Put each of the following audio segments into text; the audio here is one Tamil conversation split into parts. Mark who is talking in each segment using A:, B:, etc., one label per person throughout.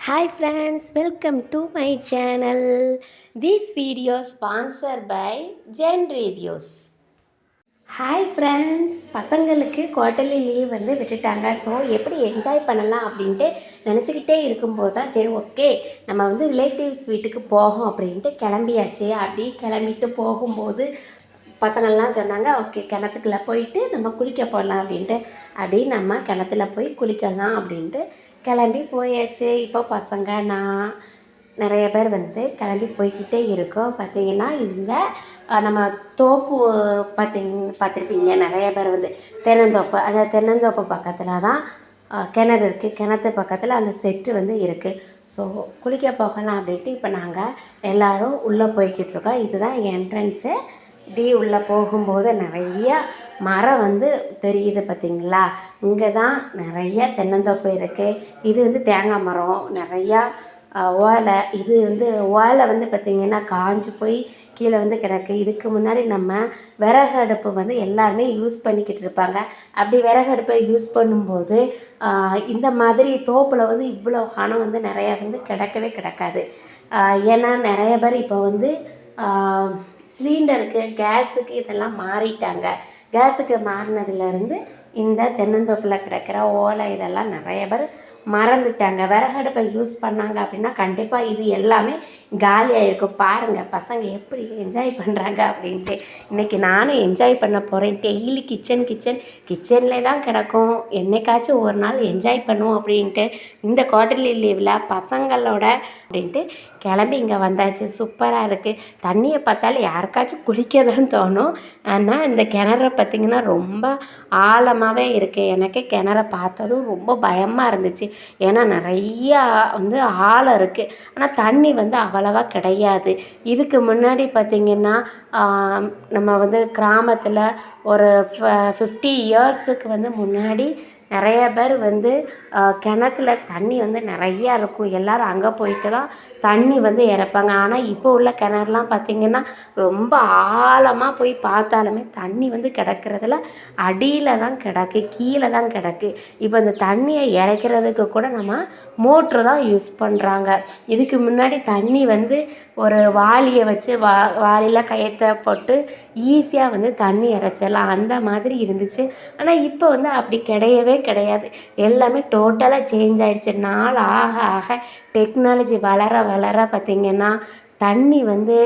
A: Hi friends, welcome to my channel. This video sponsored by Gen Reviews. Hi friends, பசங்களுக்கு குவார்ட்டர்லி லீவ் வந்து விட்டுட்டாங்க. ஸோ எப்படி என்ஜாய் பண்ணலாம் அப்படின்ட்டு நினச்சிக்கிட்டே இருக்கும்போது தான் சரி ஓகே நம்ம வந்து ரிலேட்டிவ்ஸ் வீட்டுக்கு போகும் அப்படின்ட்டு கிளம்பியாச்சு. அப்படி கிளம்பிட்டு போகும்போது பசங்கள்லாம் சொன்னாங்க ஓகே கிணத்துக்குள்ளே போயிட்டு நம்ம குளிக்க போடலாம் அப்படின்ட்டு. அப்படி நம்ம கிணத்துல போய் குளிக்கலாம் அப்படின்ட்டு கிளம்பி போயாச்சு. இப்போ பசங்க நான் நிறைய பேர் வந்து கிளம்பி போய்கிட்டே இருக்கோம். பார்த்திங்கன்னா இந்த நம்ம தோப்பு பார்த்துருப்பீங்க நிறைய பேர் வந்து தென்னந்தோப்பு, அந்த தென்னந்தோப்பு பக்கத்தில் தான் கிணறு இருக்குது. கிணத்து பக்கத்தில் அந்த செட்டு வந்து இருக்குது. ஸோ குளிக்க போகலாம் அப்படின்ட்டு இப்போ நாங்கள் எல்லோரும் உள்ளே போய்கிட்டு இருக்கோம். இதுதான் என்ட்ரன்ஸு. இப்படி உள்ளே போகும்போது நிறைய மரம் வந்து தெரியுது பார்த்திங்களா. இங்கே தான் நிறைய தென்னந்தோப்பு இருக்குது. இது வந்து தேங்காய் மரம், நிறையா ஓலை. இது வந்து ஓலை வந்து பார்த்திங்கன்னா காஞ்சு போய் கீழே வந்து கிடக்கு. இதுக்கு முன்னாடி நம்ம விறகு அடுப்பு வந்து எல்லாருமே யூஸ் பண்ணிக்கிட்டு இருப்பாங்க. அப்படி விறகு அடுப்பை யூஸ் பண்ணும்போது இந்த மாதிரி தோப்பில் வந்து இவ்வளோ கணம் வந்து நிறையா வந்து கிடக்கவே கிடக்காது. ஏன்னா நிறைய பேர் இப்போ வந்து சிலிண்டருக்கு, கேஸுக்கு இதெல்லாம் மாறிட்டாங்க. கேஸுக்கு மாறினதுலேருந்து இந்த தென்னந்தோப்பில் கிடக்கிற ஓலை இதெல்லாம் நிறைய பேர் மறந்துட்டாங்க. விறகடுப்பை யூஸ் பண்ணாங்க அப்படின்னா கண்டிப்பாக இது எல்லாமே காலியாக இருக்கும். பாருங்கள் பசங்க எப்படி என்ஜாய் பண்ணுறாங்க அப்படின்ட்டு. இன்றைக்கி நானும் என்ஜாய் பண்ண போகிறேன். டெய்லி கிச்சன்லே தான் கிடக்கும். என்னைக்காச்சும் ஒரு நாள் என்ஜாய் பண்ணுவோம் அப்படின்ட்டு இந்த குவார்ட்டர்லி லீவில் பசங்களோட அப்படின்ட்டு கிளம்பி இங்கே வந்தாச்சு. சூப்பராக இருக்குது. தண்ணியை பார்த்தாலும் யாருக்காச்சும் குளிக்க தான் தோணும். ஆனால் இந்த கிணறு பார்த்திங்கன்னா ரொம்ப ஆழமாகவே இருக்குது. எனக்கு கிணறை பார்த்ததும் ரொம்ப பயமாக இருந்துச்சு. ஏன்னா நிறையா வந்து ஆழம் இருக்குது. ஆனால் தண்ணி வந்து அவ்வளவா கிடையாது. இதுக்கு முன்னாடி பார்த்திங்கன்னா நம்ம வந்து கிராமத்தில் ஒரு 50 இயர்ஸுக்கு வந்து முன்னாடி நிறைய பேர் வந்து கிணத்துல தண்ணி வந்து நிறையா இருக்கும். எல்லோரும் அங்கே போயிட்டு தான் தண்ணி வந்து இறப்பாங்க. ஆனால் இப்போ உள்ள கிணறுலாம் பார்த்திங்கன்னா ரொம்ப ஆழமாக போய் பார்த்தாலுமே தண்ணி வந்து கிடக்கிறதுல அடியில் தான் கிடக்கு, கீழே தான் கிடக்கு. இப்போ இந்த தண்ணியை இறைக்கிறதுக்கு கூட நம்ம மோட்ரு தான் யூஸ் பண்ணுறாங்க. இதுக்கு முன்னாடி தண்ணி வந்து ஒரு வாளியை வச்சு வாளியில் கயத்தை போட்டு ஈஸியாக வந்து தண்ணி இறைச்சிடலாம், அந்த மாதிரி இருந்துச்சு. ஆனால் இப்போ வந்து அப்படி கிடையவே கிடையாது. எல்லாமே டோட்டலாக சேஞ்ச் ஆகிடுச்சு. நாள் ஆக ஆக டெக்னாலஜி வளர வளர பார்த்திங்கன்னா தண்ணி வந்து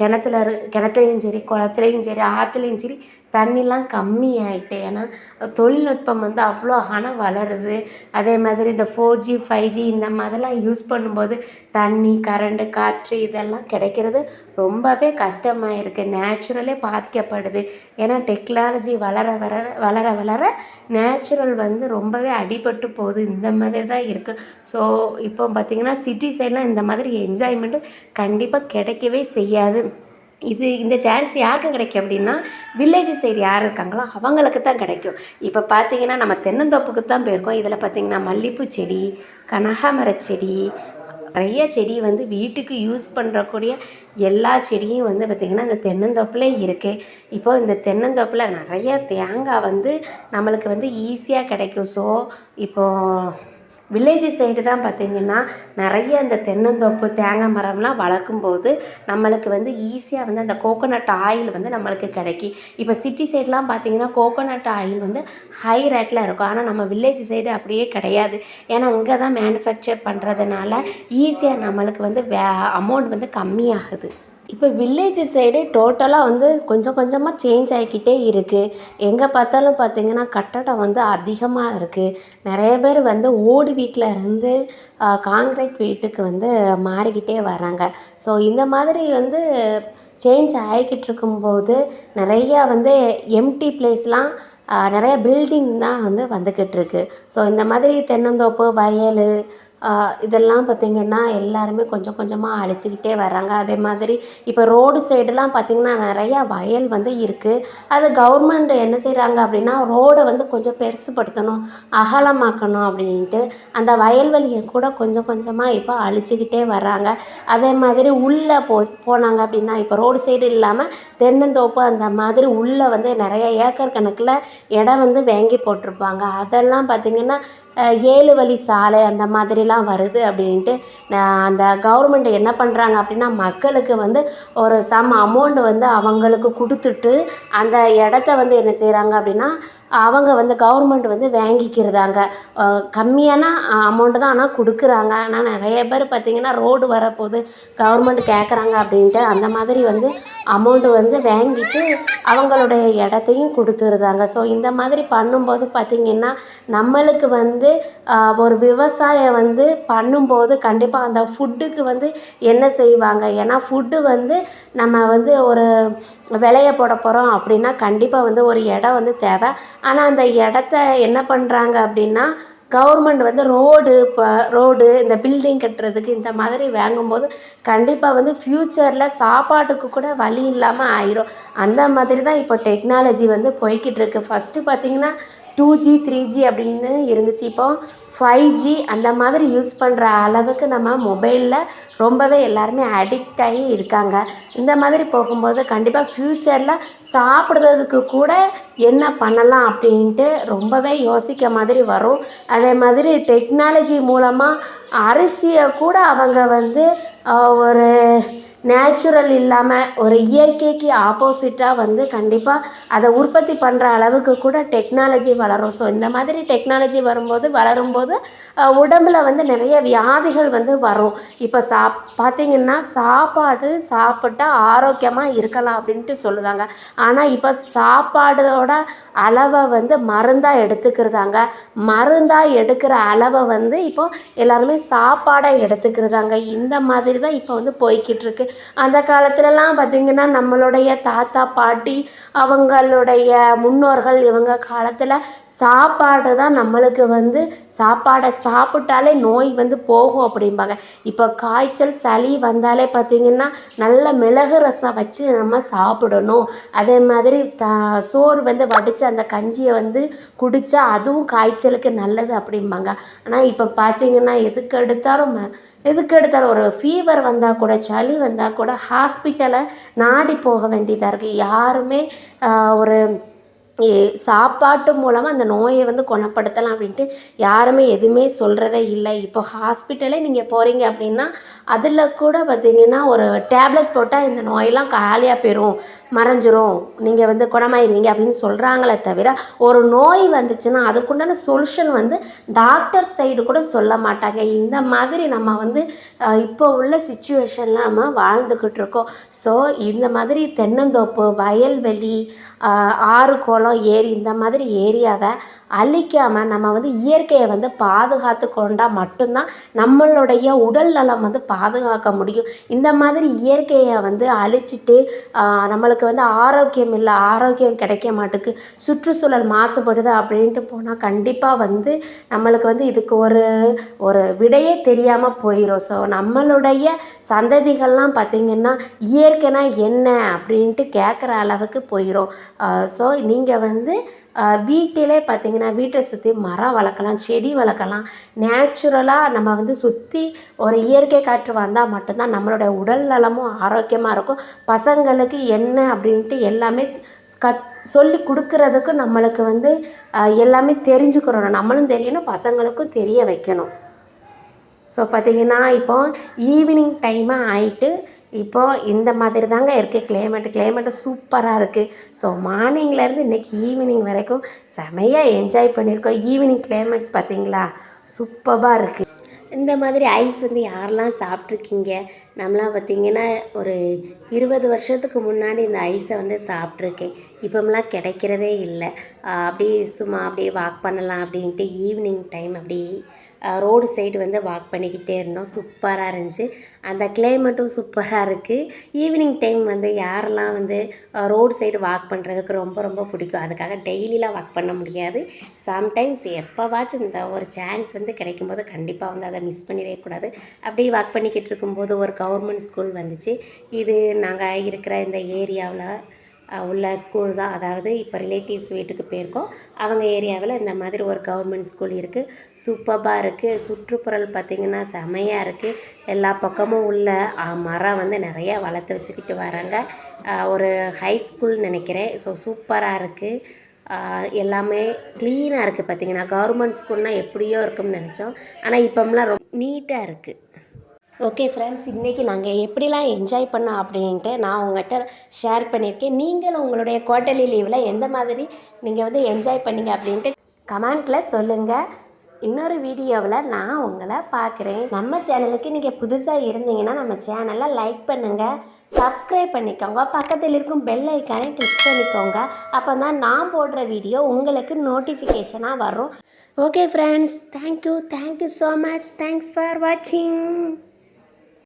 A: கிணத்துலையும் சரி, குளத்துலையும் சரி, ஆற்றுலையும் சரி தண்ணிலாம் கம்மியாயிட்டு. ஏன்னா தொழில்நுட்பம் வந்து அவ்வளோ வளருது. அதே மாதிரி இந்த 4G 5G இந்த மாதிரிலாம் யூஸ் பண்ணும்போது தண்ணி, கரண்ட்டு, காற்று இதெல்லாம் கிடைக்கிறது ரொம்பவே கஷ்டமாக இருக்குது. நேச்சுரலே பாதிக்கப்படுது. ஏன்னா டெக்னாலஜி வளர வளர வளர நேச்சுரல் வந்து ரொம்பவே அடிபட்டு போகுது. இந்த மாதிரி தான் இருக்குது. ஸோ இப்போ பார்த்திங்கன்னா சிட்டி சைட்லாம் இந்த மாதிரி என்ஜாய்மெண்ட்டு கண்டிப்பாக கிடைக்கவே செய்யாது. இந்த சான்ஸ் யாருக்கு கிடைக்கும் அப்படின்னா வில்லேஜ் சைடு யார் இருக்காங்களோ அவங்களுக்கு தான் கிடைக்கும். இப்போ பார்த்திங்கன்னா நம்ம தென்னந்தோப்புக்கு தான் போயிருக்கோம். இதில் பார்த்திங்கன்னா மல்லிகைப்பூ செடி, கனகாமர செடி, நிறைய செடி வந்து வீட்டுக்கு யூஸ் பண்ணுறக்கூடிய எல்லா செடியும் வந்து பார்த்திங்கன்னா இந்த தென்னந்தோப்பில் இருக்குது. இப்போது இந்த தென்னந்தோப்பில் நிறைய தேங்காய் வந்து நம்மளுக்கு வந்து ஈஸியாக கிடைக்கும். ஸோ இப்போது வில்லேஜ் சைடு தான் பார்த்திங்கன்னா நிறைய இந்த தென்னந்தோப்பு, தேங்காய் மரம்லாம் வளர்க்கும்போது நம்மளுக்கு வந்து ஈஸியாக வந்து அந்த கோகோனட் ஆயில் வந்து நம்மளுக்கு கிடைக்கும். இப்போ சிட்டி சைட்லாம் பார்த்திங்கன்னா கோகோனட் ஆயில் வந்து ஹை ரேட்டில் இருக்கும். ஆனால் நம்ம வில்லேஜ் சைடு அப்படியே கிடையாது. ஏன்னா இங்கே தான் மேனுஃபேக்சர் பண்ணுறதுனால ஈஸியாக நம்மளுக்கு வந்து அமௌண்ட் வந்து கம்மியாகுது. இப்போ வில்லேஜ் சைடு டோட்டலாக வந்து கொஞ்சம் கொஞ்சமாக சேஞ்ச் ஆகிக்கிட்டே இருக்குது. எங்கே பார்த்தாலும் பார்த்திங்கன்னா கட்டடம் வந்து அதிகமாக இருக்குது. நிறைய பேர் வந்து ஓடு வீட்டில் இருந்து காங்கிரீட் வீட்டுக்கு வந்து மாறிக்கிட்டே வராங்க. ஸோ இந்த மாதிரி வந்து சேஞ்ச் ஆகிக்கிட்டு இருக்கும்போது நிறையா வந்து எம்டி பிளேஸ்லாம் நிறைய பில்டிங் தான் வந்து வந்துக்கிட்டுருக்கு. ஸோ இந்த மாதிரி தென்னந்தோப்பு, வயல் இதெல்லாம் பார்த்திங்கன்னா எல்லாருமே கொஞ்சம் கொஞ்சமாக அழிச்சிக்கிட்டே வர்றாங்க. அதே மாதிரி இப்போ ரோடு சைடுலாம் பார்த்திங்கன்னா நிறையா வயல் வந்து இருக்குது. அது கவர்மெண்ட் என்ன செய்கிறாங்க அப்படின்னா ரோடை வந்து கொஞ்சம் பெருசுப்படுத்தணும், அகலமாக்கணும் அப்படின்ட்டு அந்த வயல்வெளியை கூட கொஞ்சம் கொஞ்சமாக இப்போ அழிச்சிக்கிட்டே வர்றாங்க. அதே மாதிரி உள்ளே போனாங்க அப்படின்னா இப்போ ரோடு சைடு இல்லாமல் தென்னந்தோப்பு அந்த மாதிரி உள்ளே வந்து நிறைய ஏக்கர் கணக்கில் இடம் வந்து வாங்கி போட்டிருப்பாங்க. அதெல்லாம் பார்த்திங்கன்னா 7 வழி சாலை அந்த மாதிரிலாம் மாதிரிலாம் வருது அப்படின்ட்டு அந்த கவர்மெண்ட் என்ன பண்ணுறாங்க அப்படின்னா மக்களுக்கு வந்து ஒரு சம் அமௌண்ட் வந்து அவங்களுக்கு கொடுத்துட்டு அந்த இடத்த வந்து என்ன செய்கிறாங்க அப்படின்னா அவங்க வந்து கவர்மெண்ட் வந்து வாங்கிக்கிறதாங்க. கம்மியான அமௌண்ட்டு தான் ஆனால் கொடுக்குறாங்க. ஆனால் நிறைய பேர் பார்த்திங்கன்னா ரோடு வரப்போகுது கவர்மெண்ட் கேட்குறாங்க அப்படின்ட்டு அந்த மாதிரி வந்து அமௌண்ட்டு வந்து வாங்கிட்டு அவங்களுடைய இடத்தையும் கொடுத்துருதாங்க. ஸோ இந்த மாதிரி பண்ணும்போது பார்த்திங்கன்னா நம்மளுக்கு வந்து ஒரு விவசாயம் வந்து பண்ணும்போது கண்டிப்பாக அந்த ஃபுட்டுக்கு வந்து என்ன செய்வாங்க, ஏன்னா ஃபுட்டு வந்து நம்ம வந்து ஒரு விளைய போட போகிறோம் அப்படின்னா கண்டிப்பாக வந்து ஒரு இடம் வந்து தேவை. ஆனால் அந்த இடத்த என்ன பண்ணுறாங்க அப்படின்னா கவர்மெண்ட் வந்து ரோடு இந்த பில்டிங் கட்டுறதுக்கு இந்த மாதிரி வாங்கும்போது கண்டிப்பாக வந்து ஃப்யூச்சரில் சாப்பாட்டுக்கு கூட வழி இல்லாமல் ஆயிரும். அந்த மாதிரி தான் இப்போ டெக்னாலஜி வந்து போய்கிட்டு இருக்குது. ஃபஸ்ட்டு பார்த்திங்கன்னா 2G 3G அப்படின்னு இருந்துச்சு. இப்போ 5G அந்த மாதிரி யூஸ் பண்ணுற அளவுக்கு நம்ம மொபைலில் ரொம்பவே எல்லாருமே அடிக்ட் ஆகி இருக்காங்க. இந்த மாதிரி போகும்போது கண்டிப்பாக ஃப்யூச்சரில் சாப்பிட்றதுக்கு கூட என்ன பண்ணலாம் அப்படின்ட்டு ரொம்பவே யோசிக்க மாதிரி வரும். அதே மாதிரி டெக்னாலஜி மூலமாக அரிசியை கூட அவங்க வந்து ஒரு நேச்சுரல் இல்லாமல் ஒரு இயற்கைக்கு ஆப்போசிட்டாக வந்து கண்டிப்பாக அதை உற்பத்தி பண்ணுற அளவுக்கு கூட டெக்னாலஜி வளரும். ஸோ இந்த மாதிரி டெக்னாலஜி வளரும்போது உடம்பில் வந்து நிறைய வியாதிகள் வந்து வரும். இப்போ பார்த்திங்கன்னா சாப்பாடு சாப்பிட்டா ஆரோக்கியமாக இருக்கலாம் அப்படின்ட்டு சொல்லுதாங்க. ஆனால் இப்போ சாப்பாடோட அளவை வந்து மருந்தாக எடுத்துக்கிறதாங்க. மருந்தாக எடுக்கிற அளவை வந்து இப்போ எல்லாருமே சாப்பாடாக எடுத்துக்கிறதாங்க. இந்த மாதிரி தான் இப்போ வந்து போய்கிட்டு இருக்கு. அந்த காலத்துலலாம் பார்த்திங்கன்னா நம்மளுடைய தாத்தா பாட்டி அவங்களுடைய முன்னோர்கள் இவங்க காலத்தில் சாப்பாடு தான் நம்மளுக்கு வந்து சாப்பாடை சாப்பிட்டாலே நோய் வந்து போகும் அப்படிம்பாங்க. இப்போ காய்ச்சல் சளி வந்தாலே பார்த்திங்கன்னா நல்ல மிளகு ரசம் வச்சு நம்ம சாப்பிடணும். அதே மாதிரி சோறு வந்து வடித்து அந்த கஞ்சியை வந்து குடித்தா அதுவும் காய்ச்சலுக்கு நல்லது அப்படிம்பாங்க. ஆனால் இப்போ பார்த்திங்கன்னா எதுக்கு எடுத்தாலும் ஒரு ஃபீவர் வந்தால் கூட சளி வந்தால் கூட ஹாஸ்பிட்டலை நாடி போக வேண்டியதாக இருக்குது. யாருமே ஒரு சாப்பாட்டு மூலமாக அந்த நோயை வந்து குணப்படுத்தலாம் அப்படின்ட்டு யாருமே எதுவுமே சொல்கிறதே இல்லை. இப்போ ஹாஸ்பிட்டலே நீங்கள் போகிறீங்க அப்படின்னா அதில் கூட பார்த்திங்கன்னா ஒரு டேப்லெட் போட்டால் இந்த நோயெல்லாம் காலியாக போயிடும், மறைஞ்சிரும், நீங்கள் வந்து குணமாயிருவீங்க அப்படின்னு சொல்கிறாங்களே தவிர ஒரு நோய் வந்துச்சுன்னா அதுக்குண்டான சொல்யூஷன் வந்து டாக்டர் சைடு கூட சொல்ல மாட்டாங்க. இந்த மாதிரி நம்ம வந்து இப்போ உள்ள சிச்சுவேஷனில் நம்ம வாழ்ந்துக்கிட்டு இருக்கோம். ஸோ இந்த மாதிரி தென்னந்தோப்பு, வயல்வெளி, ஆறு, குளம், ஏரி இந்த மாதிரி ஏரியாவை அழிக்காமல் நம்ம வந்து இயற்கையை வந்து பாதுகாத்து கொண்டால் மட்டும்தான் நம்மளுடைய உடல் நலம் வந்து பாதுகாக்க முடியும். இந்த மாதிரி இயற்கையை வந்து அழிச்சிட்டு நம்மளுக்கு வந்து ஆரோக்கியம் கிடைக்க மாட்டுக்கு, சுற்றுச்சூழல் மாசுபடுது அப்படின்ட்டு போனால் கண்டிப்பாக வந்து நம்மளுக்கு வந்து இதுக்கு ஒரு விடையே தெரியாமல் போயிடும். ஸோ நம்மளுடைய சந்ததிகள்லாம் பார்த்திங்கன்னா இயற்கைனா என்ன அப்படின்ட்டு கேட்குற அளவுக்கு போயிடும். ஸோ நீங்கள் வந்து வீட்டிலே பார்த்திங்கன்னா வீட்டை சுற்றி மரம் வளர்க்கலாம், செடி வளர்க்கலாம். நேச்சுரலாக நம்ம வந்து சுற்றி ஒரு இயற்கை காற்று வந்தால் மட்டும்தான் நம்மளோட உடல் நலமும் ஆரோக்கியமாக இருக்கும். பசங்களுக்கு என்ன அப்படின்ட்டு எல்லாமே சொல்லி கொடுக்குறதுக்கு நம்மளுக்கு வந்து எல்லாமே தெரிஞ்சுக்கிறோம். நம்மளும் தெரியணும், பசங்களுக்கும் தெரிய வைக்கணும். ஸோ பார்த்திங்கன்னா இப்போ ஈவினிங் டைமாக ஆகிட்டு இப்போது இந்த மாதிரி தாங்க இருக்குது கிளைமேட்டு சூப்பராக இருக்குது. ஸோ மார்னிங்லேருந்து இன்றைக்கி ஈவினிங் வரைக்கும் செமையாக என்ஜாய் பண்ணியிருக்கோம். ஈவினிங் கிளைமேட் பார்த்திங்களா சூப்பராக இருக்குது. இந்த மாதிரி ஐஸ் வந்து யாரெல்லாம் சாப்பிட்ருக்கீங்க? நம்மளாம் பார்த்திங்கன்னா ஒரு 20 வருஷத்துக்கு முன்னாடி இந்த ஐஸை வந்து சாப்பிட்ருக்கேன். இப்போலாம் கிடைக்கிறதே இல்லை. அப்படியே சும்மா அப்படியே வாக் பண்ணலாம் அப்படின்ட்டு ஈவினிங் டைம் அப்படி ரோடு சைடு வந்து வாக் பண்ணிக்கிட்டே இருந்தோம். சூப்பராக இருந்துச்சு. அந்த கிளைமேட்டும் சூப்பராக இருக்குது. ஈவினிங் டைம் வந்து யாரெல்லாம் வந்து ரோடு சைடு வாக் பண்ணுறதுக்கு ரொம்ப ரொம்ப பிடிக்கும். அதுக்காக டெய்லிலாம் வாக் பண்ண முடியாது. சம்டைம்ஸ் எப்போவாச்சும் இந்த ஒரு சான்ஸ் வந்து கிடைக்கும்போது கண்டிப்பாக வந்து அதை மிஸ் பண்ணிடக்கூடாது. அப்படியே வாக் பண்ணிக்கிட்டு இருக்கும்போது ஒரு கவர்மெண்ட் ஸ்கூல் வந்துச்சு. இது நாங்கள் இருக்கிற இந்த ஏரியாவில் உள்ள ஸ்கூல் தான். அதாவது இப்போ ரிலேட்டிவ்ஸ் வீட்டுக்கு போயிருக்கோம். அவங்க ஏரியாவில் இந்த மாதிரி ஒரு கவர்மெண்ட் ஸ்கூல் இருக்குது. சூப்பராக இருக்குது. சுற்றுப்புறல் பார்த்திங்கன்னா செமையாக இருக்குது. எல்லா பக்கமும் உள்ள மரம் வந்து நிறையா வளர்த்து வச்சுக்கிட்டு வராங்க. ஒரு ஹை ஸ்கூல் நினைக்கிறேன். ஸோ சூப்பராக இருக்குது. எல்லாமே க்ளீனாக இருக்குது. பார்த்திங்கன்னா கவர்மெண்ட் ஸ்கூல்னால் எப்படியோ இருக்கும்னு நினச்சோம். ஆனால் இப்போம்லாம் நீட்டாக இருக்குது. ஓகே ஃப்ரெண்ட்ஸ், இன்றைக்கி நாங்கள் எப்படிலாம் என்ஜாய் பண்ணோம் அப்படின்ட்டு நான் உங்கள்கிட்ட ஷேர் பண்ணியிருக்கேன். நீங்களும் உங்களுடைய குவார்ட்டர்லி லீவில் எந்த மாதிரி நீங்கள் வந்து என்ஜாய் பண்ணீங்க அப்படின்ட்டு கமெண்ட்டில் சொல்லுங்கள். இன்னொரு வீடியோவில் நான் உங்களை பார்க்குறேன். நம்ம சேனலுக்கு நீங்கள் புதுசாக இருந்தீங்கன்னா நம்ம சேனலை லைக் பண்ணுங்கள், சப்ஸ்கிரைப் பண்ணிக்கோங்க, பக்கத்தில் இருக்கும் பெல் ஐக்கானை கிளிக் பண்ணிக்கோங்க. அப்போ தான் நான் போடுற வீடியோ உங்களுக்கு நோட்டிஃபிகேஷனாக வரும். Okay friends, thank you so much. Thanks for வாட்சிங்.